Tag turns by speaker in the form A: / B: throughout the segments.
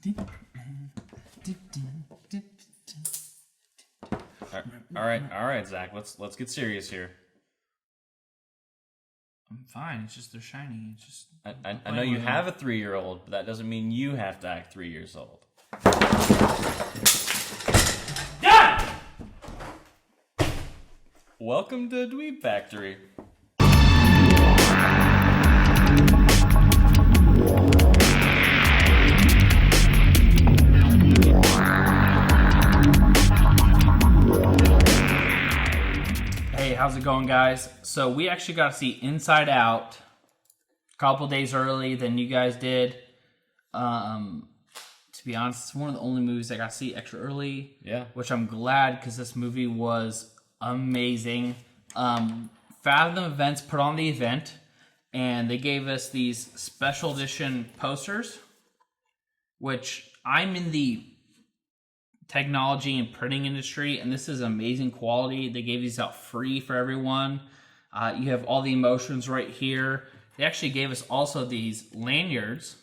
A: All right, Zach. Let's get serious here.
B: I'm fine. It's just they're shiny. It's just
A: I know you have a 3-year-old, but that doesn't mean you have to act 3 years old.
B: Dad!
A: Welcome to Dweeb Factory.
B: Hey, how's it going, guys? So we actually got to see Inside Out a couple days early than you guys did. To be honest, it's one of the only movies I got to see extra early.
A: Yeah.
B: Which I'm glad, because this movie was amazing. Fathom Events put on the event, and they gave us these special edition posters, which I'm in the technology and printing industry, and this is amazing quality. They gave these out free for everyone. You have all the emotions right here. They actually gave us also these lanyards,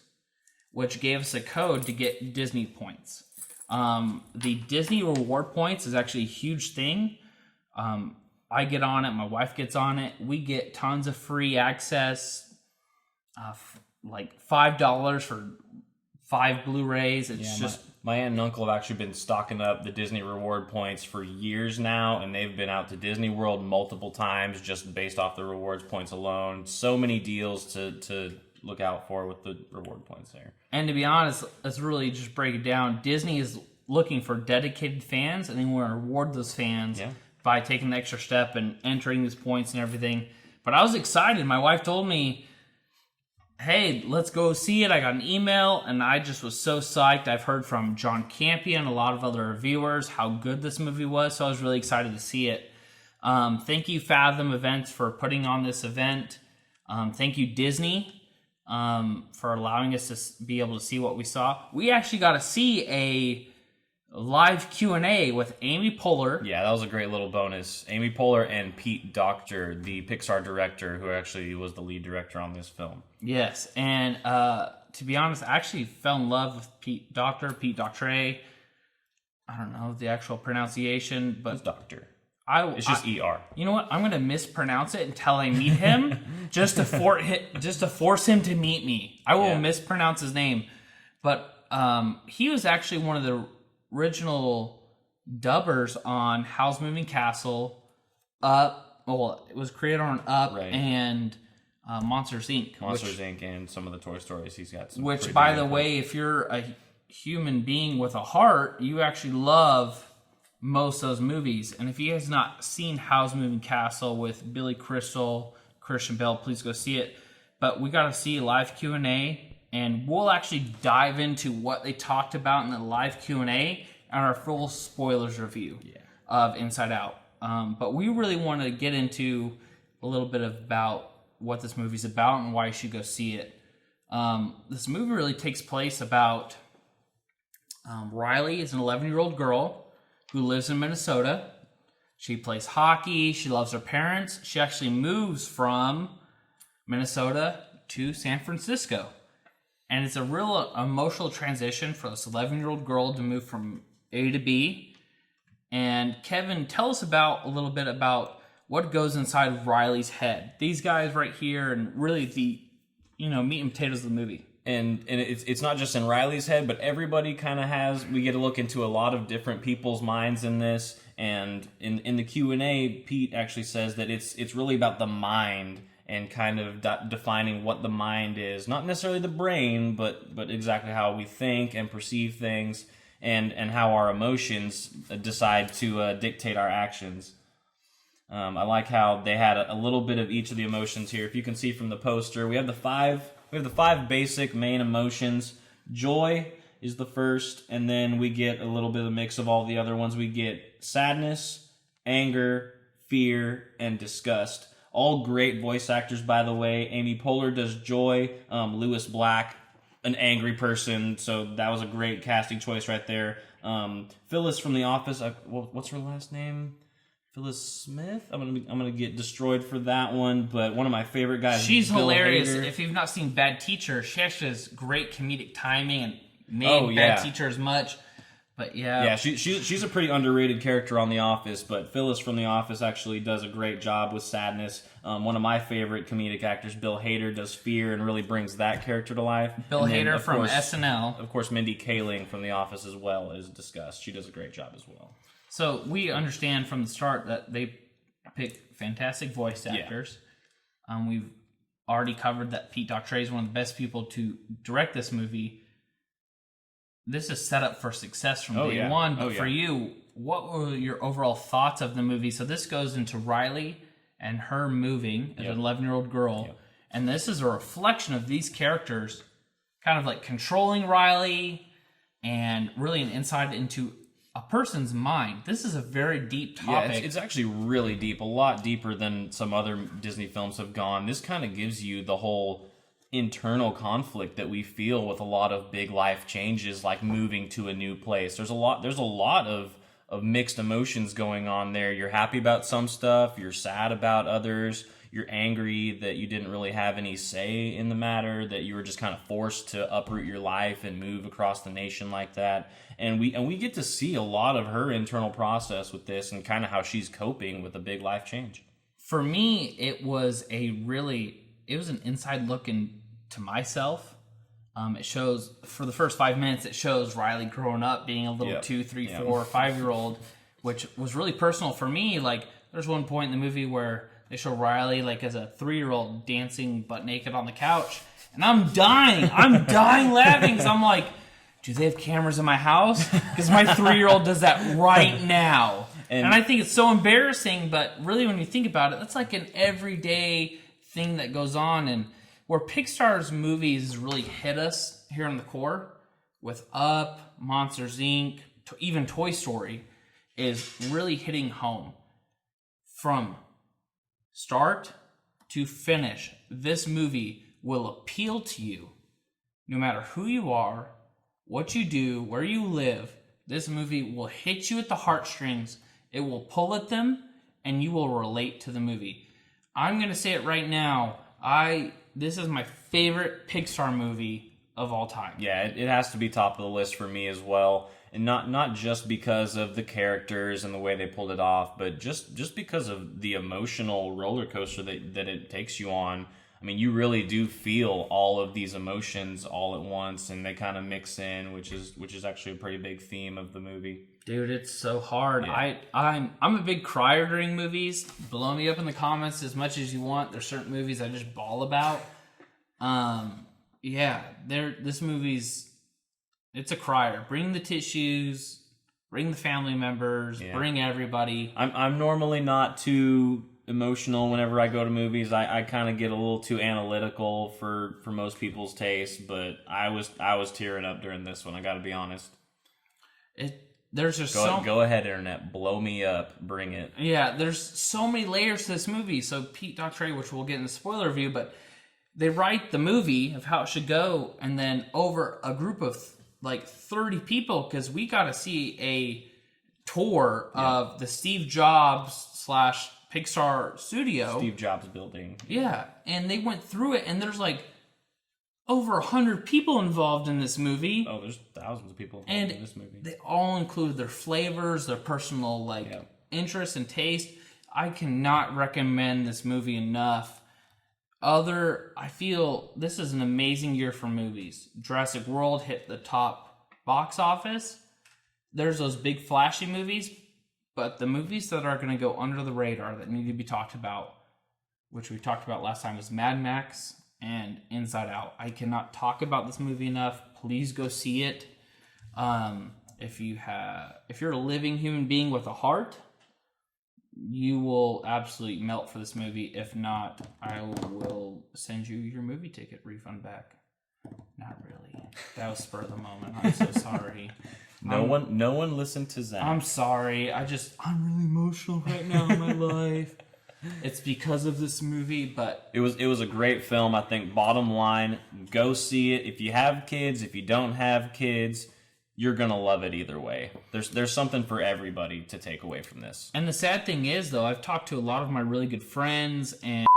B: which gave us a code to get Disney points. The Disney reward points is actually a huge thing. I get on it, my wife gets on it. We get tons of free access, like $5 for 5 Blu-rays. It's just
A: my aunt and uncle have actually been stocking up the Disney reward points for years now, and they've been out to Disney World multiple times just based off the rewards points alone. So many deals to look out for with the reward points there.
B: And to be honest, let's really just break it down. Disney is looking for dedicated fans, and they want to reward those fans by taking the extra step and entering these points and everything. But I was excited. My wife told me, hey, let's go see it. I got an email, and I just was so psyched. I've heard from John Campion, a lot of other reviewers, how good this movie was, so I was really excited to see it. Thank you, Fathom Events, for putting on this event. Thank you, Disney, for allowing us to be able to see what we saw. We actually got to see a live Q&A with Amy Poehler.
A: Yeah, that was a great little bonus. Amy Poehler and Pete Docter, the Pixar director, who actually was the lead director on this film.
B: Yes, and to be honest, I actually fell in love with Pete Docter. I don't know the actual pronunciation, but
A: it's Doctor.
B: It's
A: just ER. You
B: know what? I'm going to mispronounce it until I meet him, just to force him to meet me. I will mispronounce his name, but he was actually one of the original dubbers on Howl's Moving Castle, Up. Well, it was created on Up and Monsters Inc.
A: Monsters Inc. and some of the Toy Stories. He's got some.
B: Which, by the way, if you're a human being with a heart, you actually love most of those movies. And if you guys not seen Howl's Moving Castle with Billy Crystal, Christian Bale, please go see it. But we got to see live Q&A. And we'll actually dive into what they talked about in the live Q&A and our full spoilers review of Inside Out. But we really want to get into a little bit about what this movie's about and why you should go see it. This movie really takes place about Riley is an 11-year-old girl who lives in Minnesota. She plays hockey. She loves her parents. She actually moves from Minnesota to San Francisco. And it's a real emotional transition for this 11-year-old girl to move from A to B. And Kevin, tell us a little bit about what goes inside Riley's head. These guys right here, and really the meat and potatoes of the movie.
A: And it's not just in Riley's head, but everybody kind of has. We get to look into a lot of different people's minds in this. And in the Q&A, Pete actually says that it's really about the mind. And kind of defining what the mind is. Not necessarily the brain, but exactly how we think and perceive things, and how our emotions decide to dictate our actions. I like how they had a little bit of each of the emotions here. If you can see from the poster, we have the five basic main emotions. Joy is the first, and then we get a little bit of a mix of all the other ones. We get sadness, anger, fear, and disgust. All great voice actors, by the way. Amy Poehler does Joy. Lewis Black, an angry person. So that was a great casting choice right there. Phyllis from The Office. What's her last name? Phyllis Smith. I'm gonna get destroyed for that one. But one of my favorite guys.
B: She's
A: Bill
B: hilarious.
A: Hader.
B: If you've not seen Bad Teacher, she actually has great comedic timing and bad teacher as much. But
A: yeah, she's a pretty underrated character on The Office. But Phyllis from The Office actually does a great job with Sadness. One of my favorite comedic actors, Bill Hader, does Fear and really brings that character to life.
B: Bill Hader from SNL.
A: Of course, Mindy Kaling from The Office as well is discussed. She does a great job as well.
B: So we understand from the start that they pick fantastic voice actors. Yeah. We've already covered that Pete Doctray is one of the best people to direct this movie. This is set up for success from day one. But for you, what were your overall thoughts of the movie? So this goes into Riley and her moving as an 11-year-old girl. Yep. And this is a reflection of these characters kind of like controlling Riley and really an insight into a person's mind. This is a very deep topic.
A: Yeah, it's actually really deep, a lot deeper than some other Disney films have gone. This kind of gives you the whole internal conflict that we feel with a lot of big life changes, like moving to a new place. There's a lot of mixed emotions going on there. You're happy about some stuff, you're sad about others, you're angry that you didn't really have any say in the matter, that you were just kind of forced to uproot your life and move across the nation like that. And we get to see a lot of her internal process with this and kind of how she's coping with a big life change.
B: For me, it was an inside look into myself. It shows, for the first 5 minutes, it shows Riley growing up, being a little 2, 3, 4, 5-year-old, which was really personal for me. Like, there's one point in the movie where they show Riley, like, as a 3-year-old dancing butt naked on the couch, and I'm dying. I'm dying laughing, because I'm like, do they have cameras in my house? Because my 3-year-old does that right now. And I think it's so embarrassing, but really when you think about it, that's like an everyday thing that goes on. And where Pixar's movies really hit us here in the core, with Up, Monsters, Inc., even Toy Story, is really hitting home. From start to finish, this movie will appeal to you no matter who you are, what you do, where you live. This movie will hit you at the heartstrings. It will pull at them, and you will relate to the movie. I'm going to say it right now. This is my favorite Pixar movie of all time.
A: Yeah, it has to be top of the list for me as well. And not just because of the characters and the way they pulled it off, but just because of the emotional roller coaster that it takes you on. I mean, you really do feel all of these emotions all at once, and they kind of mix in, which is actually a pretty big theme of the movie.
B: Dude, it's so hard.
A: Yeah.
B: I'm a big crier during movies. Blow me up in the comments as much as you want. There's certain movies I just bawl about. This movie's, it's a crier. Bring the tissues, bring the family members, bring everybody.
A: I'm normally not too emotional whenever I go to movies. I kind of get a little too analytical for most people's taste, but I was tearing up during this one. I got to be honest.
B: There's just
A: go ahead, internet, blow me up, bring it.
B: Yeah, there's so many layers to this movie. So Pete Doctray, which we'll get in the spoiler review, but they write the movie of how it should go, and then over a group of like 30 people, because we got to see a tour of the Steve Jobs / Pixar studio.
A: Steve Jobs building.
B: Yeah, and they went through it, and there's like over 100 people involved in this movie.
A: Oh, there's thousands of people involved in this movie.
B: They all include their flavors, their personal interests and taste. I cannot recommend this movie enough. I feel this is an amazing year for movies. Jurassic World hit the top box office. There's those big flashy movies, but the movies that are going to go under the radar that need to be talked about, which we talked about last time, was Mad Max and Inside Out. I cannot talk about this movie enough. Please go see it. If you're a living human being with a heart, you will absolutely melt for this movie. If not, I will send you your movie ticket refund back. Not really. That was spur of the moment. I'm so sorry.
A: No one listened to Zack.
B: I'm sorry. I'm really emotional right now in my life. It's because of this movie, but
A: it was a great film. I think bottom line, go see it. If you have kids, if you don't have kids, you're gonna love it either way. There's something for everybody to take away from this.
B: And the sad thing is, though, I've talked to a lot of my really good friends, and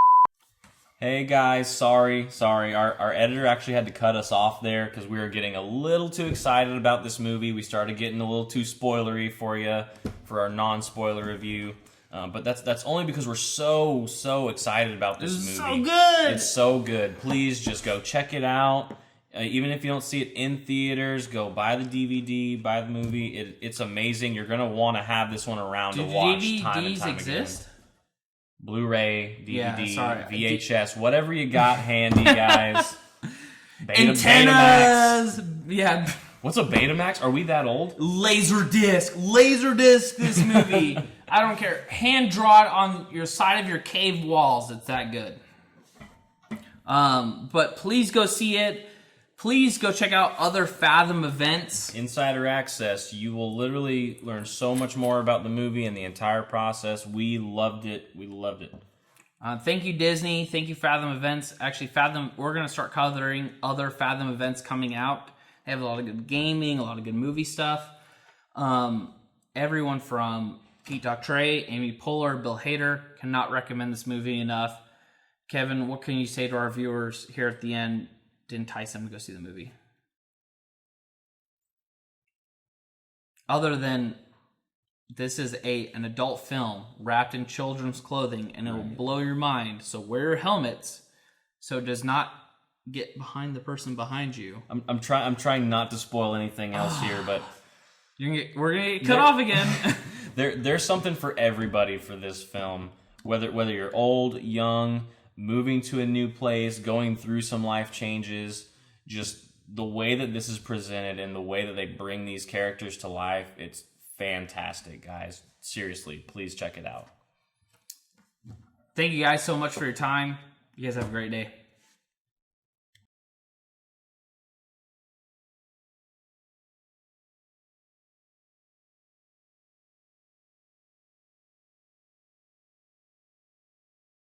A: Hey guys, sorry. Our editor actually had to cut us off there because we were getting a little too excited about this movie. We started getting a little too spoilery for you for our non-spoiler review. But that's only because we're so excited about this movie.
B: It's so good.
A: It's so good. Please just go check it out. Even if you don't see it in theaters, go buy the DVD, buy the movie. It's amazing. You're gonna want to have this one around to watch time and
B: DVDs
A: time
B: exist?
A: again. Blu-ray, DVD,
B: sorry.
A: VHS, whatever you got handy, guys.
B: Antennas. Yeah.
A: What's a Betamax? Are we that old?
B: Laserdisc this movie. I don't care. Hand draw it on your side of your cave walls. It's that good. But please go see it. Please go check out other Fathom events.
A: Insider access. You will literally learn so much more about the movie and the entire process. We loved it.
B: Thank you, Disney. Thank you, Fathom events. Actually, Fathom, we're going to start covering other Fathom events coming out. They have a lot of good gaming, a lot of good movie stuff. Everyone from Pete Doctray, Amy Poehler, Bill Hader, cannot recommend this movie enough. Kevin, what can you say to our viewers here at the end to entice them to go see the movie? Other than this is an adult film wrapped in children's clothing and it will blow your mind. So wear your helmets so it does not get behind the person behind you.
A: I'm trying not to spoil anything else here, but
B: we're gonna get cut off again.
A: There's something for everybody for this film. Whether you're old, young, moving to a new place, going through some life changes, just the way that this is presented and the way that they bring these characters to life, it's fantastic, guys. Seriously, please check it out.
B: Thank you guys so much for your time. You guys have a great day.